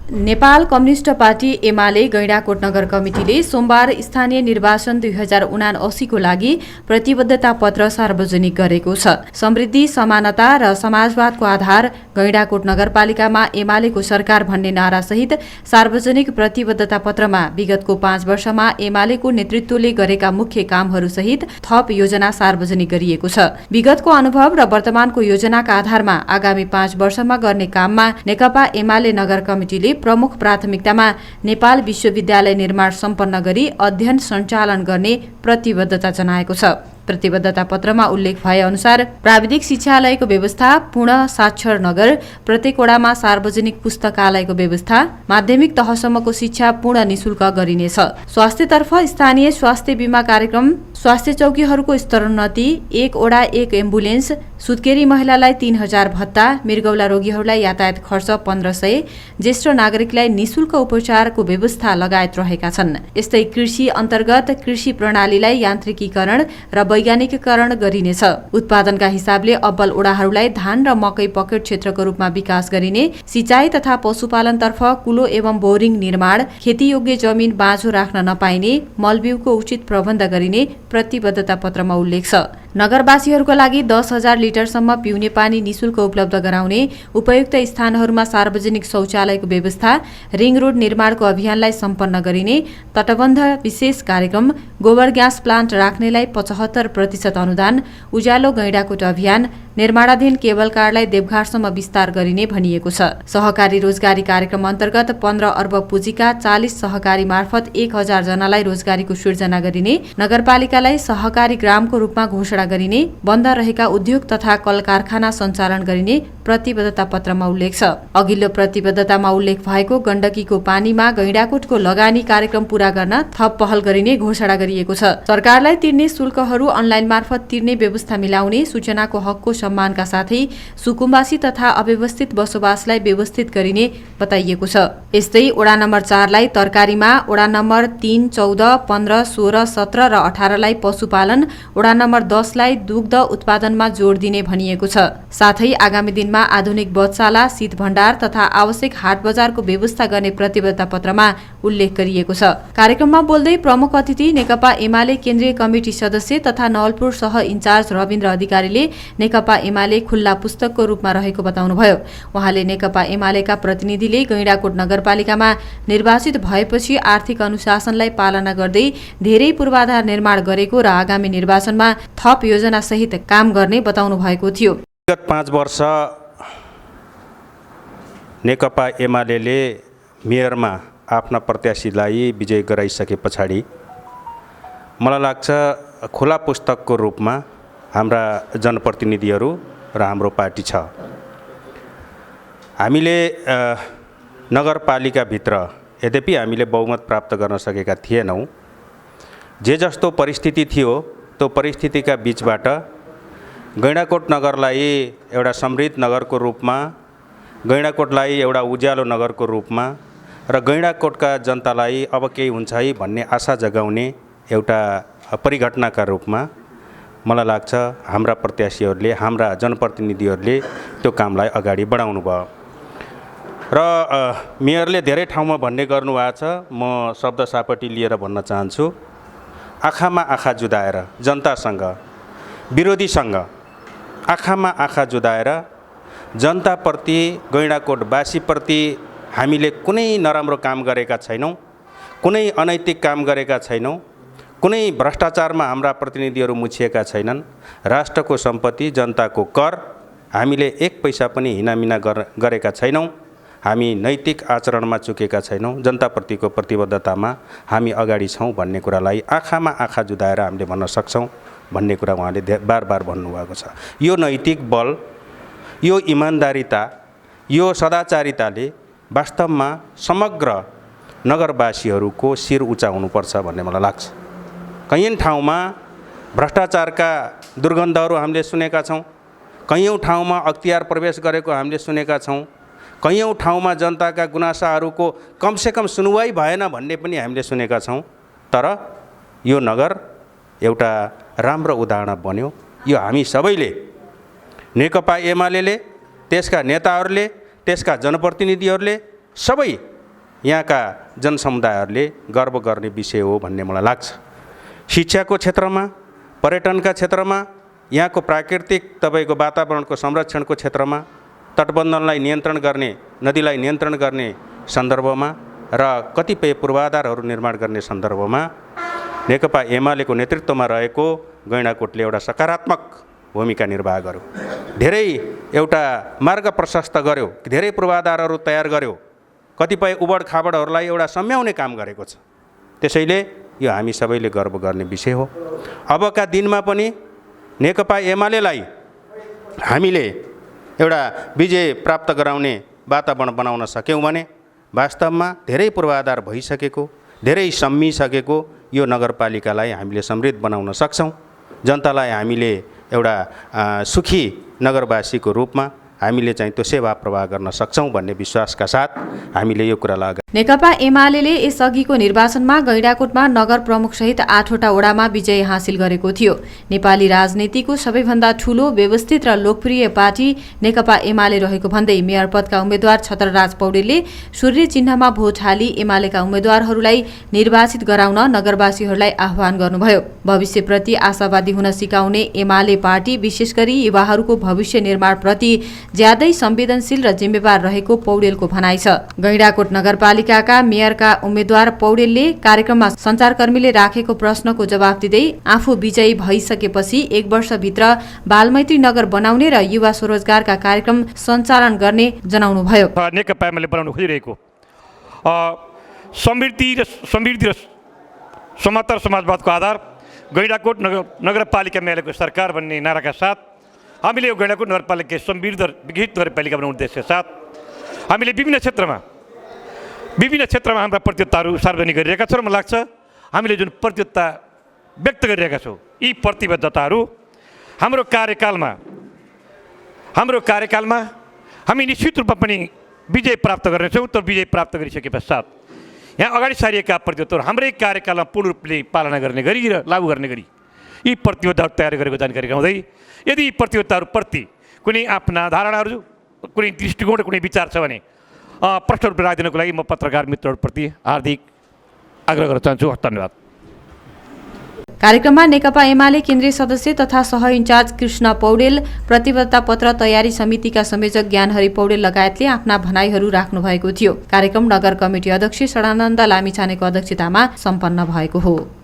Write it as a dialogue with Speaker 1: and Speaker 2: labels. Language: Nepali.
Speaker 1: नेपाल कम्युनिस्ट पार्टी एमाले गैंडाकोट नगर कमिटीले सोमबार स्थानीय निर्वाचन 2079 को लागि प्रतिबद्धता पत्र सार्वजनिक गरेको छ। समृद्धि, समानता र समाजवादको आधार गैंडाकोट नगरपालिकामा एमालेको सरकार भन्ने नारासहित सार्वजनिक प्रतिबद्धता पत्रमा विगतको 5 वर्षमा एमालेको नेतृत्वले गरेका मुख्य कामहरूसहित थप योजना सार्वजनिक गरिएको छ। विगतको अनुभव र वर्तमानको योजनाका आधारमा आगामी 5 वर्षमा गर्ने काममा नेकपा एमाले नगर कमिटीले प्रमुख प्राथमिकतामा नेपाल विश्वविद्यालय निर्माण सम्पन्न गरी अध्ययन सञ्चालन गर्ने प्रतिबद्धता जनाएको छ। प्रतिबद्धता पत्रमा उल्लेख भए अनुसार प्राविधिक शिक्षालयको व्यवस्था, पूर्ण साक्षर नगर, प्रत्येक वडामा सार्वजनिक पुस्तकालयको व्यवस्था, माध्यमिक तहसम्मको शिक्षा पूर्ण निशुल्क गरिनेछ। स्वास्थ्यतर्फ स्थानीय स्वास्थ्य बीमा कार्यक्रम, स्वास्थ्य चौकीहरूको स्तरोन्नति, 1 वडा 1 एम्बुलेन्स, सुत्केरी महिलालाई 3000 भत्ता, मृगौला रोगीहरूलाई यातायात खर्च 1500, ज्येष्ठ नागरिकलाई निशुल्क उपचारको व्यवस्था लगायत रहेका छन्। यस्तै कृषि अन्तर्गत कृषि प्रणालीलाई यान्त्रिकीकरण र वैज्ञानिकीकरण गरिनेछ। उत्पादनका हिसाबले अब्बल ओडाहरूलाई धान र मकै पकेट क्षेत्रको रूपमा विकास गरिने, सिंचाई तथा पशुपालनतर्फ कुलो एवं बोरिङ निर्माण, खेतीयोग्य जमिन बाँझो राख्न नपाइने, मलबिउको उचित प्रबन्ध गरिने प्रतिबद्धता पत्रमा उल्लेख छ। नगरवासीहरूका लागि 10,000 लिटरसम्म पिउने पानी निशुल्क उपलब्ध गराउने, उपयुक्त स्थानहरूमा सार्वजनिक शौचालयको व्यवस्था, रिङ रोड निर्माणको अभियानलाई सम्पन्न गरिने, तटबन्ध विशेष कार्यक्रम, गोबर ग्यास प्लान्ट राख्नेलाई 75% अनुदान, उज्यालो गैंडाकोट अभियान, निर्माणाधीन केबल कारलाई देवघाटसम्म विस्तार गरिने भनिएको छ। सहकारी रोजगारी कार्यक्रम अन्तर्गत 15 अर्ब पुँजीका 40 सहकारी मार्फत 1000 जनालाई रोजगारीको सृजना गरिने, नगरपालिकालाई सहकारी ग्रामको रूपमा घोषणा गरिने, बन्द रहेका उद्योग तथा कल कारखाना सञ्चालन गरिने प्रतिबद्धता पत्रमा उल्लेख छ। अघिल्लो प्रतिबद्धतामा उल्लेख भएको गण्डकीको पानीमा गैंडाकोटको लगानी कार्यक्रम पूरा गर्न थप पहल गरिने घोषणा गरिएको छ। सरकारलाई तिर्ने शुल्कहरू अनलाइन मार्फत तिर्ने व्यवस्था मिलाउने, सूचनाको हकको सम्मानका साथै सुकुम्बासी तथा अव्यवस्थित बसोबासलाई व्यवस्थित गरिने बताइएको छ। यस्तै वडा नम्बर 4 लाई तरकारीमा, वडा नम्बर 3, 14, 15, 16, 17 र 18 लाई पशुपालन, वडा नम्बर 10 लाई दुग्ध उत्पादनमा जोड दिने भनिएको छ। साथै आगामी दिनमा आधुनिक बधशाला, शीत भण्डार तथा आवश्यक हाट बजारको व्यवस्था गर्ने प्रतिबद्धता पत्रमा उल्लेख गरिएको छ। कार्यक्रममा बोल्दै प्रमुख अतिथि नेकपा एमाले केन्द्रीय कमिटी सदस्य तथा नवलपुर सह इन्चार्ज रविन्द्र अधिकारीले नेकपा एमाले खुल्ला पुस्तकको रूपमा रहेको बताउनुभयो। उहाँले नेकपा एमालेका प्रतिनिधिले गैंडाकोट नगरपालिकामा निर्वाचित भएपछि आर्थिक अनुशासनलाई पालना गर्दै धेरै पूर्वाधार निर्माण गरेको र आगामी निर्वाचनमा थप योजना सहित काम गर्ने बताउनु भएको थियो।
Speaker 2: विगत 5 वर्ष नेकपा एमालेले मेयरमा आफ्ना प्रत्याशीलाई विजय गराइसके पछाडि मलाई लाग्छ खुला पुस्तकको रूपमा हाम्रा जनप्रतिनिधिहरू र हाम्रो पार्टी छ। हामीले नगरपालिकाभित्र यद्यपि हामीले बहुमत प्राप्त गर्न सकेका थिएनौँ। जे जस्तो परिस्थिति थियो त्यो परिस्थितिका बीचबाट गैंडाकोट नगरलाई एउटा समृद्ध नगरको रूपमा, गैंडाकोटलाई एउटा उज्यालो नगरको रूपमा र गैंडाकोटका जनतालाई अब केही हुन्छ है भन्ने आशा जगाउने एउटा परिघटनाका रूपमा मलाई लाग्छ हाम्रा प्रत्याशीहरूले, हाम्रा जनप्रतिनिधिहरूले त्यो कामलाई अगाडि बढाउनु भयो। र मेयरले धेरै ठाउँमा भन्ने गर्नुभएको छ, म शब्द सापटी लिएर भन्न चाहन्छु, आँखामा आँखा जुदाएर जनतासँग, विरोधीसँग आँखामा आँखा जुदाएर जनताप्रति, गैंडाकोटवासीप्रति हामीले कुनै नराम्रो काम गरेका छैनौँ, कुनै अनैतिक काम गरेका छैनौँ, कुनै भ्रष्टाचारमा हाम्रा प्रतिनिधिहरू मुछिएका छैनन्। राष्ट्रको सम्पत्ति, जनताको कर हामीले 1 पैसा पनि हिनामिना गरेका छैनौँ। हामी नैतिक आचरणमा चुकेका छैनौँ। जनताप्रतिको प्रतिबद्धतामा हामी अगाडि छौँ भन्ने कुरालाई आँखामा आँखा जुदाएर हामीले भन्न सक्छौँ भन्ने कुरा उहाँले बार बार भन्नुभएको छ। यो नैतिक बल, यो इमान्दारिता, यो सदाचारिताले वास्तवमा समग्र नगरवासीहरूको शिर उचाउनुपर्छ भन्ने मलाई लाग्छ। कैयौँ ठाउँमा भ्रष्टाचारका दुर्गन्धहरू हामीले सुनेका छौँ, कैयौँ ठाउँमा अख्तियार प्रवेश गरेको हामीले सुनेका छौँ, कैयौँ ठाउँमा जनताका गुनासाहरूको कमसेकम सुनवाई भएन भन्ने पनि हामीले सुनेका छौँ। तर यो नगर एउटा राम्रो उदाहरण बन्यो। यो हामी सबैले, नेकपा एमालेले, त्यसका नेताहरूले, त्यसका जनप्रतिनिधिहरूले सबै यहाँका जनसमुदायहरूले गर्व गर्ने विषय हो भन्ने मलाई लाग्छ। शिक्षाको क्षेत्रमा, पर्यटनका क्षेत्रमा, यहाँको प्राकृतिक तपाईँको वातावरणको संरक्षणको क्षेत्रमा, तटबन्धनलाई नियन्त्रण गर्ने, नदीलाई नियन्त्रण गर्ने सन्दर्भमा र कतिपय पूर्वाधारहरू निर्माण गर्ने सन्दर्भमा नेकपा एमालेको नेतृत्वमा रहेको गैंडाकोटले एउटा सकारात्मक भूमिका निर्वाह गर्यो। धेरै एउटा मार्ग प्रशस्त गर्यो, धेरै पूर्वाधारहरू तयार गर्यो, कतिपय उबड खाबडहरूलाई एउटा सम्याउने काम गरेको छ। त्यसैले यो हामी सबैले गर्व गर्ने विषय हो। अबका दिनमा पनि नेकपा एमालेलाई हामीले एउटा विजय प्राप्त गराउने वातावरण बनाउन सक्यौँ भने वास्तवमा धेरै पूर्वाधार भइसकेको, धेरै सम्मिसकेको यो नगरपालिकालाई हामीले समृद्ध बनाउन सक्छौँ। जनतालाई हामीले एउटा सुखी नगरवासीको रूपमा हामीले चाहिँ त्यो सेवा प्रवाह गर्न सक्छौँ भन्ने विश्वासका साथ हामीले यो कुरालाई
Speaker 1: नेकपा एमालेले यसअघिको निर्वाचनमा गैंडाकोटमा नगर प्रमुखसहित 8वटा वडामा विजय हासिल गरेको थियो। नेपाली राजनीतिको सबैभन्दा ठूलो, व्यवस्थित र लोकप्रिय पार्टी नेकपा एमाले रहेको भन्दै मेयर पदका उम्मेद्वार छत्रराज पौडेलले सूर्य चिन्हमा भोट हाली एमालेका उम्मेद्वारहरूलाई निर्वाचित गराउन नगरवासीहरूलाई आह्वान गर्नुभयो। भविष्यप्रति आशावादी हुन सिकाउने एमाले पार्टी विशेष गरी युवाहरूको भविष्य निर्माणप्रति ज्यादै संवेदनशील र जिम्मेवार रहेको पौडेलको भनाइ छ। गैंडाकोट नगरपालिकाका मेयरका उम्मेद्वार पौडेलले कार्यक्रममा सञ्चारकर्मीले राखेको प्रश्नको जवाफ दिँदै आफू विजयी भइसकेपछि 1 वर्षभित्र बालमैत्री नगर बनाउने र युवा स्वरोजगारका कार्यक्रम सञ्चालन गर्ने जनाउनुभयो।
Speaker 3: नेकपा एमाले बनाउन खोजिरहेको समृद्धि र समातर समाजवादको आधार गैंडाकोट नगरपालिका मेयरको सरकार भन्ने नाराका साथ हामीले यो गैंडाकोट नगरपालिका समृद्ध विकसित नगरपालिका बनाउने उद्देश्यका साथ हामीले विभिन्न क्षेत्रमा हाम्रा प्रतियोगिताहरू सार्वजनिक गरिरहेका छौँ र मलाई लाग्छ हामीले जुन प्रतियोगिता व्यक्त गरिरहेका छौँ यी प्रतिबद्धताहरू हाम्रो कार्यकालमा हामी निश्चित रूपमा पनि विजय प्राप्त गर्नेछौँ। तर विजय प्राप्त गरिसके पश्चात यहाँ अगाडि सारिएका प्रतियोगिताहरू हाम्रै कार्यकालमा पूर्ण रूपले पालना गर्ने गरी र लागू गर्ने गरी यी प्रतियोगिताहरू तयार गरेको जानकारी गराउँदै यदि यी प्रतियोगिताहरूप्रति कुनै आफ्ना धारणाहरू, कुनै दृष्टिकोण, कुनै विचार छ भने प्रश्न रूपमा राखिदिनको लागि म पत्रकार मित्रहरूप्रति हार्दिक आग्रह गर्न चाहन्छु। धन्यवाद।
Speaker 1: कार्यक्रममा नेकपा एमाले केन्द्रीय सदस्य तथा सह इन्चार्ज कृष्ण पौडेल, प्रतिबद्धता पत्र तयारी समितिका संयोजक ज्ञानहरि पौडेल लगायतले आफ्ना भनाइहरू राख्नु भएको थियो। कार्यक्रम नगर कमिटी अध्यक्ष षडानन्द लामिछानेको अध्यक्षतामा सम्पन्न भएको हो।